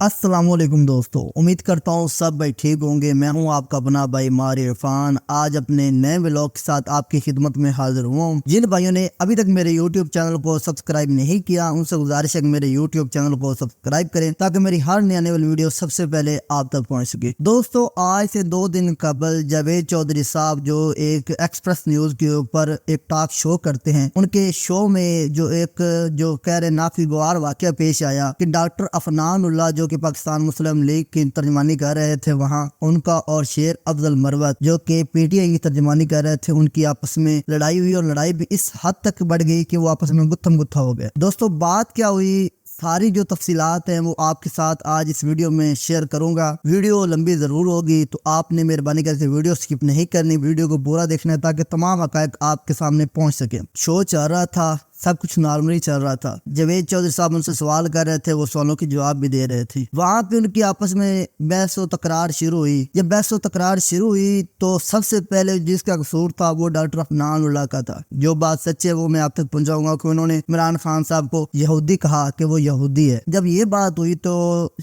अस्सलाम वालेकुम दोस्तों, उम्मीद करता हूँ सब भाई ठीक होंगे। मैं हूँ आपका अपना भाई मारी इरफान। आज अपने नए व्लॉग के साथ आपकी खिदमत में हाजिर हुआ हूँ। जिन भाइयों ने अभी तक मेरे YouTube चैनल को सब्सक्राइब नहीं किया उनसे गुजारिश है कि मेरे YouTube चैनल को सब्सक्राइब करें ताकि मेरी हर नई आने वाली वीडियो सबसे पहले आप तक पहुँच सके। दोस्तों, आज से 2 दिन कबल जावेद चौधरी साहब जो एक एक्सप्रेस न्यूज के ऊपर एक टॉक शो करते हैं, उनके शो में जो कह रहे नागवार वाकया पेश आया कि डॉक्टर अफनान उल्लाह जो कि पाकिस्तान मुस्लिम लीग की तर्जमानी कर रहे थे, वहां उनका और शेर अफजल मरवत जो कि पीटीआई की तर्जमानी कर रहे थे, उनकी आपस में लड़ाई हुई और लड़ाई भी इस हद तक बढ़ गई कि वो आपस में गुत्थम गुत्था हो गए। दोस्तों, बात क्या हुई, सारी जो तफसीलात हैं वो आपके साथ आज इस वीडियो में शेयर करूंगा। वीडियो लंबी ज़रूर होगी तो आपने मेहरबानी करके वीडियो स्किप नहीं करनी, वीडियो को पूरा देखना है ताकि तमाम हक़ाइक़ आपके सामने पहुंच सके। शो चल रहा था, सब कुछ नॉर्मली चल रहा था। जावेद चौधरी साहब उनसे सवाल कर रहे थे, वो सवालों की जवाब भी दे रहे थे। वहाँ पे उनकी आपस में बहस व तकरार शुरू हुई। जब बहस व तकरार शुरू हुई तो सबसे पहले जिसका कसूर था वो डॉक्टर अफनान उल्लाह का था। जो बात सच है वो मैं आप तक पहुंचाऊंगा कि उन्होंने इमरान खान साहब को यहूदी कहा कि वो यहूदी है। जब ये बात हुई तो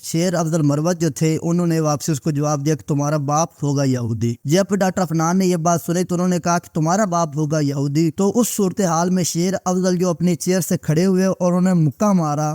शेर अफजल मरवत जो थे उन्होंने वापसी उसको जवाब दिया कि तुम्हारा बाप होगा यहूदी। जब डॉक्टर अफनान ने यह बात सुनी तो उन्होंने कहा कि तुम्हारा बाप होगा यहूदी। तो उस सूरत हाल में शेर अफजल अपनी चेयर से खड़े हुए और उन्होंने मुक्का मारा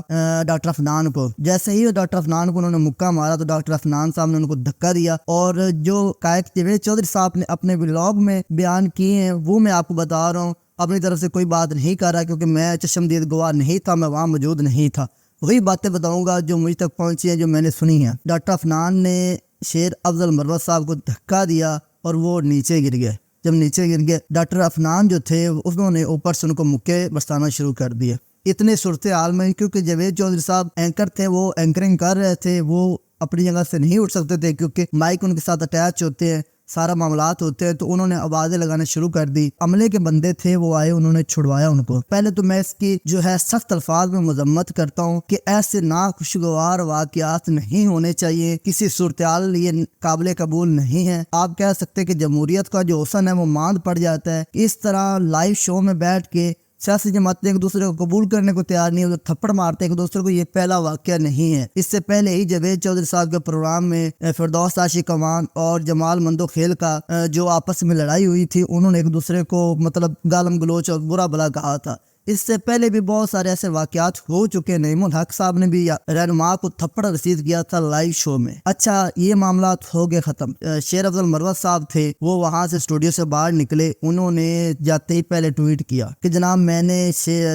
डॉक्टर अफनान को। जैसे ही डॉक्टर अफनान को उन्होंने मुक्का मारा तो डॉक्टर अफनान साहब ने उनको धक्का दिया। और जो कायक जावेद चौधरी साहब ने अपने व्लॉग में बयान किए हैं वो मैं आपको बता रहा हूँ। अपनी तरफ से कोई बात नहीं कर रहा क्योंकि मैं चश्मदीद गवाह नहीं था, मैं वहाँ मौजूद नहीं था। वही बातें बताऊंगा जो मुझ तक पहुँची हैं, जो मैंने सुनी है। डॉक्टर अफनान ने शेर अफजल मरवत साहब को धक्का दिया और वो नीचे गिर गए। जब नीचे गिर गए डॉक्टर अफनान जो थे उन्होंने ऊपर से उनको मुक्के बरसाना शुरू कर दिए। इतने सूरत हाल में क्योंकि जावेद चौधरी साहब एंकर थे, वो एंकरिंग कर रहे थे, वो अपनी जगह से नहीं उठ सकते थे क्योंकि माइक उनके साथ अटैच होते हैं, सारा मामलात होते हैं। तो उन्होंने आवाज़ें लगाना शुरू कर दी। अमले के बंदे थे वो आए, उन्होंने छुड़वाया उनको। पहले तो मैं इसकी जो है सख्त अल्फाज में मजम्मत करता हूँ कि ऐसे नाखुशगवार वाक़यात नहीं होने चाहिए। किसी सूरत-ए-हाल ये काबिल कबूल नहीं है। आप कह सकते हैं कि जमहूरियत का जो हुस्न है वो मांद पड़ जाता है। इस तरह लाइव शो में बैठ के सियासी जमातें एक दूसरे को कबूल करने को तैयार नहीं, थप्पड़ मारते एक दूसरे को, ये पहला वाक़या नहीं है। इससे पहले ही जावेद चौधरी साहब के प्रोग्राम में फिरदौस आशिक अमान और जमाल मंदोखेल का जो आपस में लड़ाई हुई थी, उन्होंने एक दूसरे को मतलब गालम गलोच और बुरा भला कहा था। इससे पहले भी बहुत सारे ऐसे वाक़यात हो चुके हैं। नईमुल हक साहब ने भी रहनुमा को थप्पड़ रसीद किया था लाइव शो में। अच्छा, ये मामला हो गए ख़त्म। शेर अफजल मरवत साहब थे, वो वहाँ से स्टूडियो से बाहर निकले। उन्होंने जाते ही पहले ट्वीट किया कि जनाब मैंने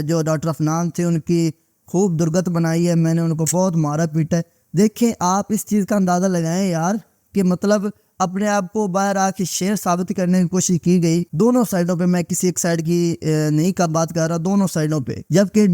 जो डॉक्टर अफनान थे उनकी खूब दुर्गत बनाई है, मैंने उनको बहुत मारा पीटा है। देखें, आप इस चीज़ का अंदाज़ा लगाएं यार कि मतलब अपने आप को बाहर आके शेर साबित करने की कोशिश की गई दोनों साइडों पे। मैं किसी एक साइड की नहीं का बात कर रहा, दोनों साइडों पे। जबकि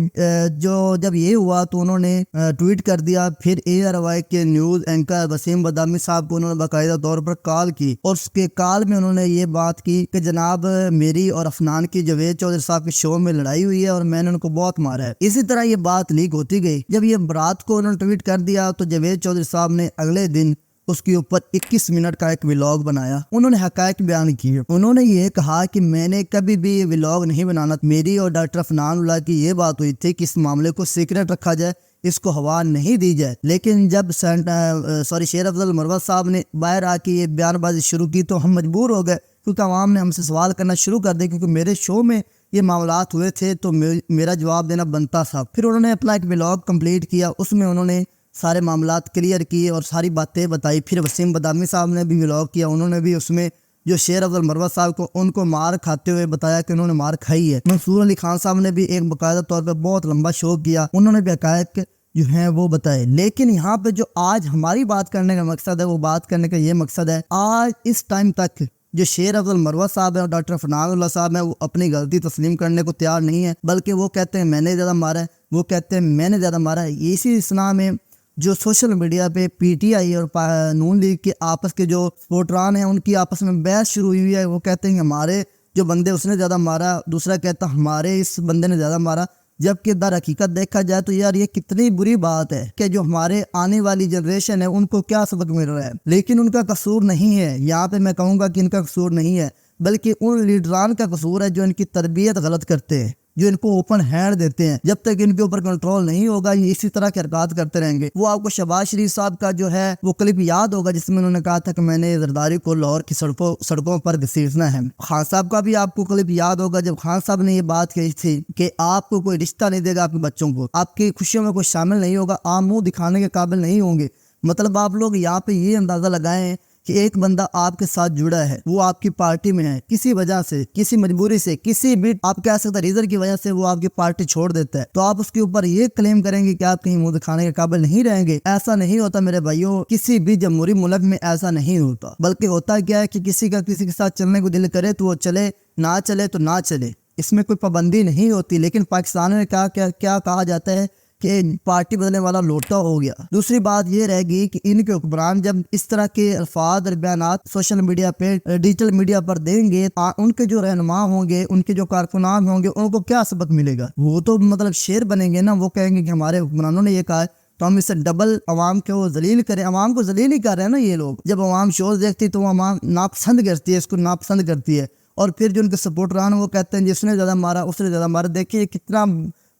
जब ये हुआ तो उन्होंने ट्वीट कर दिया। फिर ARY के न्यूज़ एंकर वसीम बदामी साहब को उन्होंने बाकायदा तौर पर कॉल की और उसके कॉल में उन्होंने ये बात की कि जनाब मेरी और अफनान की जावेद चौधरी साहब के शो में लड़ाई हुई है और मैंने उनको बहुत मारा है। इसी तरह ये बात लीक होती गई। जब ये रात को उन्होंने ट्वीट कर दिया तो जावेद चौधरी साहब ने अगले दिन उसके ऊपर 21 मिनट का एक व्लॉग बनाया। उन्होंने हक़ाइक़ बयान किए। उन्होंने ये कहा कि मैंने कभी भी व्लॉग नहीं बनाना, मेरी और डॉक्टर अफनान उल्लाह की ये बात हुई थी कि इस मामले को सीक्रेट रखा जाए, इसको हवा नहीं दी जाए। लेकिन जब शेर अफजल मरवत साहब ने बाहर आके ये बयानबाजी शुरू की तो हम मजबूर हो गए क्योंकि आवाम ने हमसे सवाल करना शुरू कर दिया, क्योंकि मेरे शो में ये मामलात हुए थे तो मेरा जवाब देना बनता था। फिर उन्होंने अपना एक व्लॉग कंप्लीट किया, उसमें उन्होंने सारे मामलात क्लियर किए और सारी बातें बताई। फिर वसीम बदामी साहब ने भी व्लॉग किया, उन्होंने भी उसमें जो शेर अफजल मरवत साहब को उनको मार खाते हुए बताया कि उन्होंने मार खाई है। मंसूर अली खान साहब ने भी एक बाकायदा तौर पर बहुत लंबा शो किया, उन्होंने भी हक़ाइक़ जो हैं वो बताए। लेकिन यहाँ पे जो आज हमारी बात करने का मकसद है, वो बात करने का ये मकसद है, आज इस टाइम तक जो शेर अफजल मरवत साहब है और डॉक्टर अफनान उल्लाह साहब है वो अपनी गलती तस्लीम करने को तैयार नहीं है, बल्कि वो कहते हैं मैंने ज़्यादा मारा है, वो कहते हैं मैंने ज़्यादा मारा है। इसी इसना में जो सोशल मीडिया पे PTI और नून लीग के आपस के जो स्पोर्टरान हैं उनकी आपस में बहस शुरू हुई है। वो कहते हैं हमारे जो बंदे उसने ज़्यादा मारा, दूसरा कहता हमारे इस बंदे ने ज़्यादा मारा। जबकि दर हकीकत देखा जाए तो यार ये कितनी बुरी बात है कि जो हमारे आने वाली जनरेशन है उनको क्या सबक मिल रहा है। लेकिन उनका कसूर नहीं है, यहाँ पे मैं कहूँगा कि इनका कसूर नहीं है, बल्कि उन लीडरान का कसूर है जो इनकी तरबियत गलत करते हैं। جو ان کو اوپن ہینڈ دیتے ہیں، جب تک ان کے اوپر کنٹرول نہیں ہوگا یہ اسی طرح کی حرکات کرتے رہیں گے۔ وہ آپ کو شہباز شریف صاحب کا جو ہے وہ کلپ یاد ہوگا جس میں انہوں نے کہا تھا کہ میں نے زرداری کو لاہور کی سڑکوں پر گھسیٹنا ہے۔ خان صاحب کا بھی آپ کو کلپ یاد ہوگا جب خان صاحب نے یہ بات کہی تھی کہ آپ کو کوئی رشتہ نہیں دے گا، آپ کے بچوں کو آپ کی خوشیوں میں کوئی شامل نہیں ہوگا، آپ منہ دکھانے کے قابل نہیں ہوں گے۔ مطلب آپ لوگ یہاں پہ یہ اندازہ لگائیں کہ ایک بندہ آپ کے ساتھ جڑا ہے، وہ آپ کی پارٹی میں ہے، کسی وجہ سے، کسی مجبوری سے، کسی بھی آپ کہہ سکتے ریزن کی وجہ سے وہ آپ کی پارٹی چھوڑ دیتا ہے، تو آپ اس کے اوپر یہ کلیم کریں گے کہ آپ کہیں منہ دکھانے کے قابل نہیں رہیں گے۔ ایسا نہیں ہوتا میرے بھائیوں، کسی بھی جمہوری ملک میں ایسا نہیں ہوتا، بلکہ ہوتا کیا ہے کہ کسی کا کسی کے ساتھ چلنے کو دل کرے تو وہ چلے، نہ چلے تو نہ چلے، اس میں کوئی پابندی نہیں ہوتی۔ لیکن پاکستان میں کیا کہا جاتا ہے کہ پارٹی بدلنے والا لوٹا ہو گیا۔ دوسری بات یہ رہے گی کہ ان کے حکمران جب اس طرح کے الفاظ اور بیانات سوشل میڈیا پہ، ڈیجیٹل میڈیا پر دیں گے، ان کے جو رہنما ہوں گے، ان کے جو کارکنان ہوں گے، ان کو کیا سبق ملے گا؟ وہ تو مطلب شیر بنیں گے نا، وہ کہیں گے کہ ہمارے حکمرانوں نے یہ کہا ہے تو ہم اس سے ڈبل عوام کو ذلیل کریں۔ عوام کو ذلیل ہی کر رہے ہیں نا یہ لوگ۔ جب عوام شوز دیکھتی تو وہ عوام ناپسند کرتی ہے، اس کو ناپسند کرتی ہے، اور پھر جو ان کے سپورٹران وہ کہتے ہیں جس نے زیادہ مارا اس نے زیادہ مارا۔ دیکھیے کتنا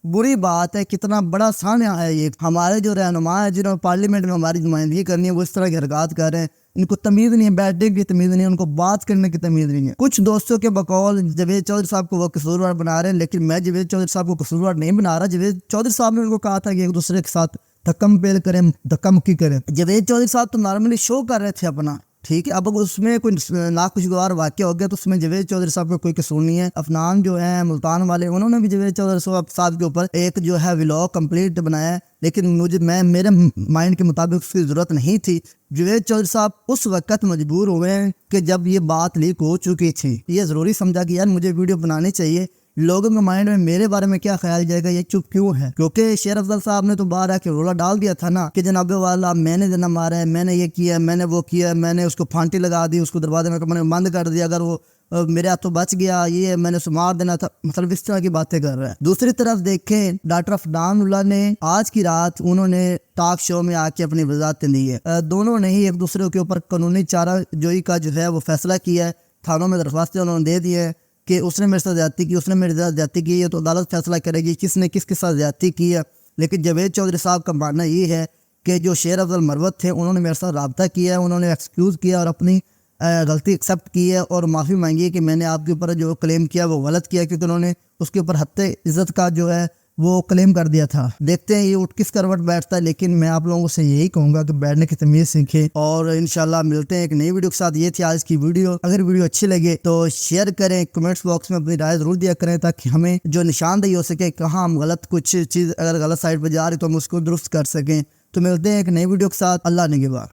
بری بات ہے، کتنا بڑا سانحہ ہے یہ۔ ہمارے جو رہنما ہے جنہوں نے پارلیمنٹ میں ہماری نمائندگی کرنی ہے وہ اس طرح کی حرکات کر رہے ہیں، ان کو تمیز نہیں ہے، بیٹھنے کی تمیز نہیں ہے، ان کو بات کرنے کی تمیز نہیں ہے۔ کچھ دوستوں کے بقول جاوید چودھری صاحب کو وہ قصوروار بنا رہے ہیں، لیکن میں جاوید چودھری صاحب کو قصوروار نہیں بنا رہا۔ جاوید چودھری صاحب نے ان کو کہا تھا کہ ایک دوسرے کے ساتھ دھکم پیل کریں، دھکا مکی کریں۔ جاوید چودھری صاحب تو نارملی شو کر رہے تھے اپنا، ٹھیک ہے، اب اس میں کوئی ناخوشگوار واقعہ ہو گیا تو اس میں جاوید چودھری صاحب کا کوئی قصور نہیں ہے۔ افنان جو ہیں ملتان والے، انہوں نے بھی جاوید چودھری صاحب کے اوپر ایک جو ہے ولاگ کمپلیٹ بنایا ہے، لیکن میرے مائنڈ کے مطابق اس کی ضرورت نہیں تھی۔ جاوید چودھری صاحب اس وقت مجبور ہوئے ہیں کہ جب یہ بات لیک ہو چکی تھی، یہ ضروری سمجھا کہ یار مجھے ویڈیو بنانی چاہیے، لوگوں کے مائنڈ میں میرے بارے میں کیا خیال جائے گا، یہ چپ کیوں ہے؟ کیونکہ شیر افضل صاحب نے تو باہر آ کے رولا ڈال دیا تھا نا کہ جناب والا میں نے جنا مارا ہے، میں نے یہ کیا، میں نے وہ کیا، میں نے اس کو پھانٹی لگا دی، اس کو دروازے میں بند کر دیا، اگر وہ میرے ہاتھوں بچ گیا، یہ میں نے اسے مار دینا تھا، مطلب اس طرح کی باتیں کر رہا ہے۔ دوسری طرف دیکھیں ڈاکٹر افنان اللہ نے آج کی رات انہوں نے ٹاک شو میں آ کے اپنی وضاحت دی ہے۔ دونوں نے ہی ایک دوسرے کے اوپر قانونی چارہ جوئی کا جو ہے وہ فیصلہ کیا ہے، تھانوں میں درخواستیں انہوں نے دے دی ہے کہ اس نے میرے ساتھ زیادتی کی، اس نے میرے ساتھ زیادتی کی ہے، تو عدالت فیصلہ کرے گی کس نے کس کے ساتھ زیادتی کی ہے۔ لیکن جاوید چودھری صاحب کا ماننا یہ ہے کہ جو شیر افضل مروت تھے انہوں نے میرے ساتھ رابطہ کیا ہے، انہوں نے ایکسکیوز کیا اور اپنی غلطی ایکسیپٹ کی ہے اور معافی مانگی ہے کہ میں نے آپ کے اوپر جو کلیم کیا وہ غلط کیا، کیونکہ انہوں نے اس کے اوپر حد عزت کا جو ہے وہ کلیم کر دیا تھا۔ دیکھتے ہیں یہ اٹھ کس کروٹ بیٹھتا ہے، لیکن میں آپ لوگوں سے یہی کہوں گا کہ بیٹھنے کی تمیز سیکھیں، اور انشاءاللہ ملتے ہیں ایک نئی ویڈیو کے ساتھ۔ یہ تھی آج کی ویڈیو، اگر ویڈیو اچھی لگے تو شیئر کریں، کمنٹس باکس میں اپنی رائے ضرور دیا کریں تاکہ ہمیں جو نشاندہی ہو سکے کہاں ہم غلط کچھ چیز اگر غلط سائڈ پہ جا رہی تو ہم اس کو درست کر سکیں۔ تو ملتے ہیں ایک نئی ویڈیو کے ساتھ، اللہ نگہبان۔